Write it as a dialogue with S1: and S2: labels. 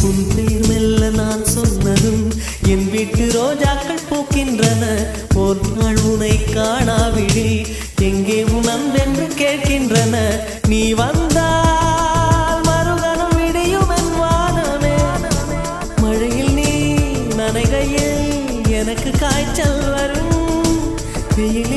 S1: உன் பேர் மெல்ல நான் சொன்னதும் என் வீட்டு ரோஜாக்கள் பூக்கின்றன. ஒரு நாள் உனை காணாவிடி எங்கே உன் அன்பென்று கேட்கின்றன. நீ வந்தால் மறுகணம் விடியும் என் வானமே. மழையில் நீ நனைகையில் எனக்கு காய்ச்சல் வரும். வெயில்